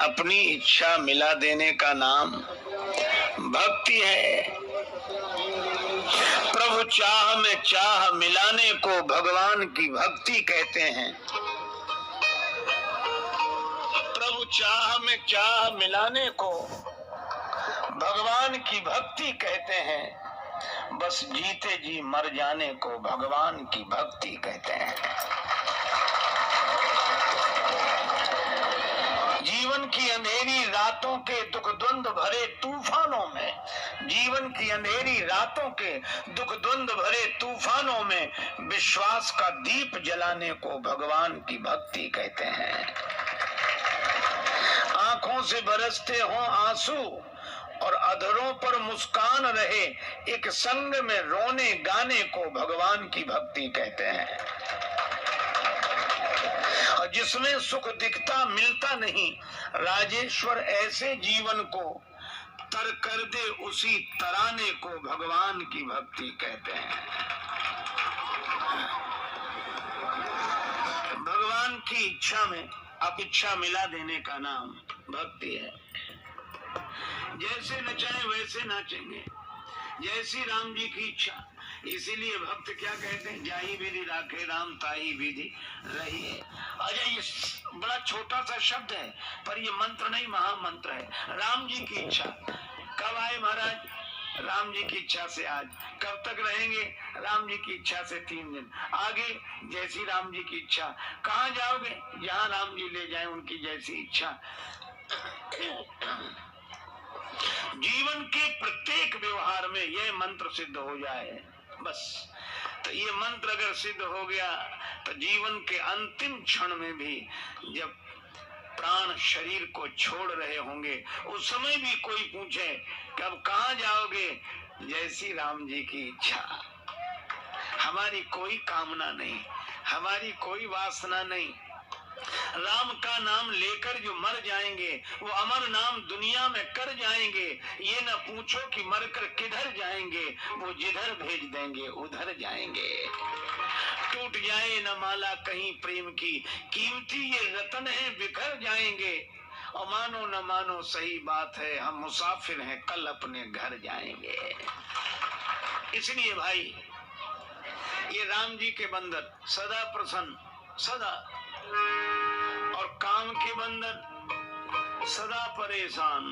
अपनी इच्छा मिला देने का नाम भक्ति है। प्रभु चाह में चाह मिलाने को भगवान की भक्ति कहते हैं। प्रभु चाह में चाह मिलाने को भगवान की भक्ति कहते हैं। बस जीते जी मर जाने को भगवान की भक्ति कहते हैं। जीवन की अंधेरी रातों के दुख द्वंद भरे तूफानों में, जीवन की अंधेरी रातों के दुख द्वंद भरे तूफानों में विश्वास का दीप जलाने को भगवान की भक्ति कहते हैं। आंखों से बरसते हों आंसू और अधरों पर मुस्कान रहे, एक संग में रोने गाने को भगवान की भक्ति कहते हैं। और जिसमें सुख दिखता मिलता नहीं, राजेश्वर ऐसे जीवन को तर कर दे उसी तराने को भगवान की भक्ति कहते हैं। भगवान की इच्छा में अपिच्छा मिला देने का नाम भक्ति है। जैसे नचाए वैसे नाचेंगे, जैसी राम जी की इच्छा। इसीलिए भक्त क्या कहते हैं, जाही विधि राखे राम ताही विधि रही है। अजय ये बड़ा छोटा सा शब्द है, पर ये मंत्र नहीं, महामंत्र है। राम जी की इच्छा कब आए महाराज? राम जी की इच्छा से आज। कब तक रहेंगे? राम जी की इच्छा से 3 दिन। आगे जैसी राम जी की इच्छा। कहाँ जाओगे? जहाँ राम जी ले जाए, उनकी जैसी इच्छा। जीवन के प्रत्येक व्यवहार में यह मंत्र सिद्ध हो जाए बस। तो ये मंत्र अगर सिद्ध हो गया तो जीवन के अंतिम क्षण में भी जब प्राण शरीर को छोड़ रहे होंगे, उस समय भी कोई पूछे कि अब कहाँ जाओगे? जैसी राम जी की इच्छा। हमारी कोई कामना नहीं, हमारी कोई वासना नहीं। राम का नाम लेकर जो मर जाएंगे वो अमर नाम दुनिया में कर जाएंगे। ये न पूछो कि मरकर किधर जाएंगे, वो जिधर भेज देंगे उधर जाएंगे। टूट जाए न माला कहीं प्रेम की, कीमती ये रतन है बिखर जाएंगे। और मानो न मानो सही बात है, हम मुसाफिर हैं कल अपने घर जाएंगे। इसलिए भाई ये राम जी के बंदर सदा प्रसन्न, सदा, और काम के बंदर सदा परेशान,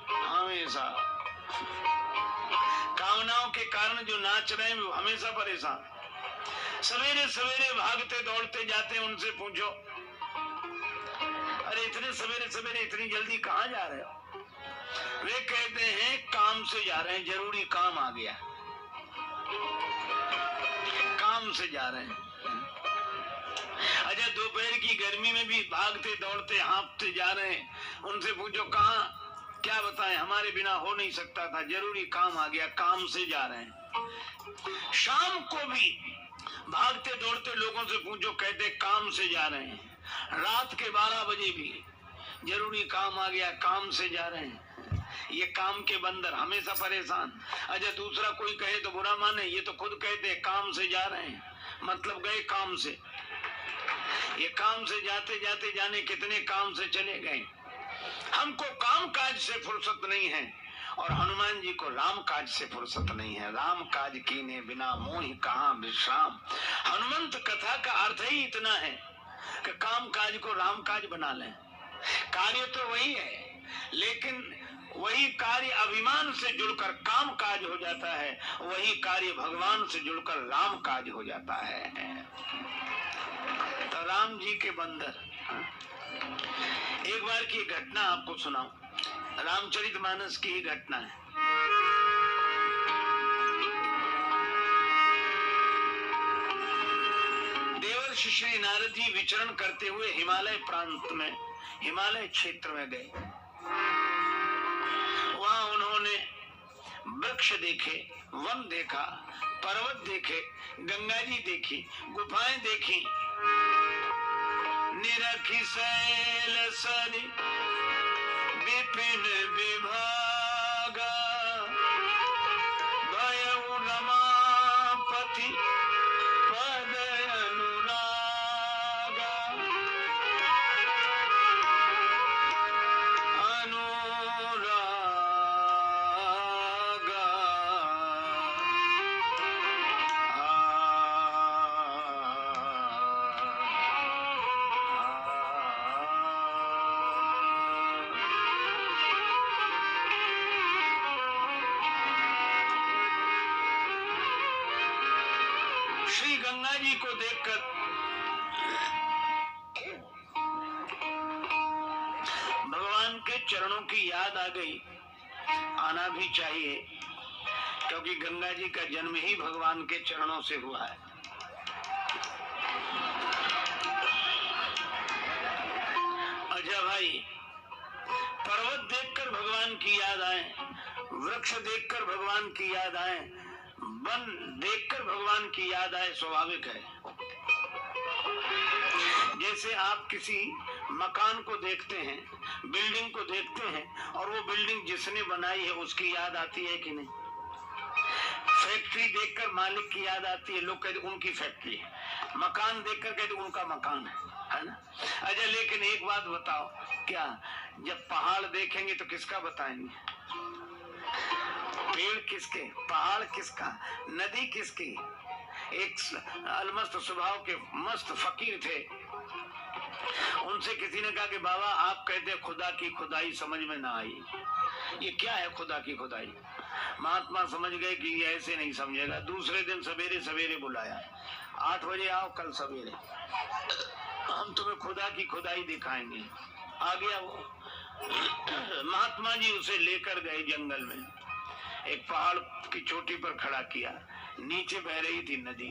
हमेशा। कामनाओं के कारण जो नाच रहे हैं वो हमेशा परेशान। सवेरे सवेरे भागते दौड़ते जाते हैं, उनसे पूछो अरे इतने सवेरे सवेरे इतनी जल्दी कहाँ जा रहे हो? वे कहते हैं काम से जा रहे हैं, जरूरी काम आ गया, काम से जा रहे हैं। अच्छा दोपहर की गर्मी में भी भागते दौड़ते हाँफते जा रहे हैं, उनसे पूछो कहाँ? क्या बताएं, हमारे बिना हो नहीं सकता था, जरूरी काम आ गया, काम से जा रहे हैं। शाम को भी भागते दौड़ते लोगों से पूछो, कहते काम से जा रहे हैं। रात के 12 बजे भी जरूरी काम आ गया, काम से जा रहे हैं। ये काम के बंदर हमेशा परेशान। अच्छा दूसरा कोई कहे तो बुरा माने, ये तो खुद कहते काम से जा रहे हैं, मतलब गए काम से। ये काम से जाते जाते जाने कितने काम से चले गए। हमको काम काज से फुर्सत नहीं है और हनुमान जी को राम काज से फुर्सत नहीं है। राम काज कीने बिना मोहि कहाँ विश्राम। हनुमंत कथा का अर्थ ही इतना है कि काम काज को राम काज बना लें। कार्य तो वही है, लेकिन वही कार्य अभिमान से जुड़कर काम काज हो जाता है, वही कार्य भगवान से जुड़कर राम काज हो जाता है। तो राम जी के बंदर। एक बार की घटना आपको सुनाऊं, रामचरितमानस की ही घटना है। देवर्षि श्री नारद जी विचरण करते हुए हिमालय प्रांत में, हिमालय क्षेत्र में गए। वहां उन्होंने वृक्ष देखे, वन देखा, पर्वत देखे, गंगा जी देखी, गुफाएं देखी। निरखी शैल सरी विपिन विभागा, भयउ रमापति पद अनुरागा। देखकर भगवान के चरणों की याद आ गई। आना भी चाहिए, क्योंकि गंगा जी का जन्म ही भगवान के चरणों से हुआ है। अच्छा भाई, पर्वत देखकर भगवान की याद आए, वृक्ष देखकर भगवान की याद आए, वन देखकर भगवान की याद आए, स्वाभाविक है। जैसे आप किसी मकान को देखते हैं, बिल्डिंग को देखते हैं, और वो बिल्डिंग जिसने बनाई है उसकी याद आती है कि नहीं? फैक्ट्री देखकर मालिक की याद आती है, लोग कहते उनकी फैक्ट्री है। मकान देखकर कहते उनका मकान है ना? अच्छा, लेकिन एक बात बताओ, क्या जब पहाड़ देखेंगे तो किसका बताएंगे? पेड़ किसके, पहाड़ किसका, नदी किसकी? एक अलमस्त स्वभाव के मस्त फकीर थे, उनसे किसी ने कहा कि बाबा आप कहते खुदा की खुदाई समझ में ना आई, ये क्या है खुदा की खुदाई? महात्मा समझ गए कि ये ऐसे नहीं समझेगा। दूसरे दिन सवेरे सवेरे बुलाया, 8 बजे आओ कल सवेरे, हम तुम्हें खुदा की खुदाई दिखाएंगे। आ गया वो। महात्मा जी उसे लेकर गए जंगल में, एक पहाड़ की चोटी पर खड़ा किया, नीचे बह रही थी नदी,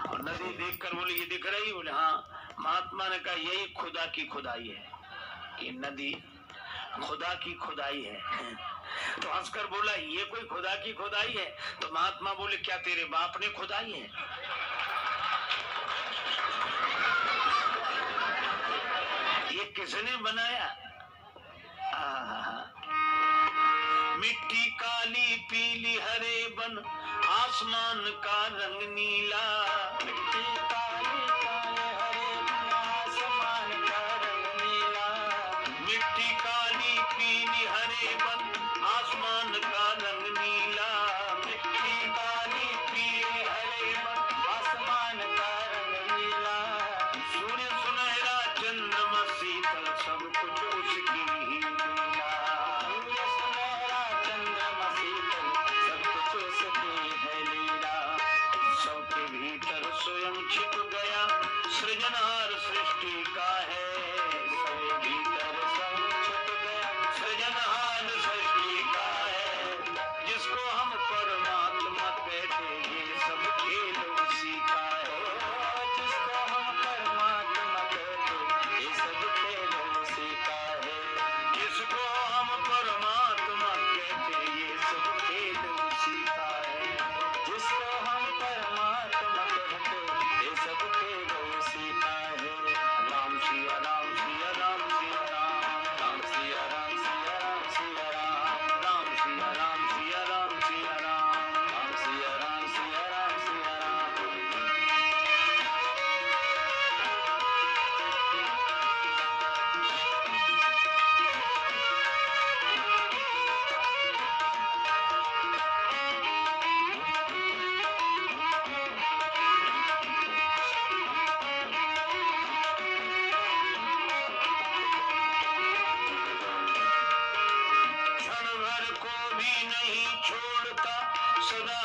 और नदी देखकर बोले ये दिख रही? बोले हाँ। महात्मा ने कहा यही खुदा की खुदाई है, कि नदी खुदा की खुदाई है। तो हंसकर बोला ये कोई खुदा की खुदाई है? तो महात्मा बोले क्या तेरे बाप ने खुदाई है? ये किसने बनाया? मिट्टी काली पीली हरे बन, आसमान का रंग नीला। मिट्टी काली काले हरे बन, आसमान का रंग नीला। मिट्टी काली पीली हरे बन, आसमान का रंग नीला। मिट्टी काली पीली हरे बन, आसमान का रंग नीला। सूर्य सुनहरा चंद्रमा शीतल, सब कुछ उसकी ही लीला। सूर्य सुनहरा चंद्रमा शीतल, सब कुछ उसकी है लीला। सबके भीतर स्वयं छिप गया, सृजनहार सृष्टि का है। सबके भीतर स्वयं छिप गया, सृजनहार सृष्टि का है। जिसको हम परमात्मा कहते, ये सब खेल उसी का है। जिसको हम परमात्मा कहते, ये सब खेल उसी का है। जिसको हम परमात्मा कहते, ये सब खेल उसी का है। जिसको हम परमात्मा कहते, ये सब खेल उसी का है। राम सिया राम सिया राम सिया राम, राम सिया राम सिया राम सिया राम, राम सिया राम सिया राम सिया राम, राम सिया राम सिया राम सिया राम। क्षण भर को भी नहीं छोड़ता, सदा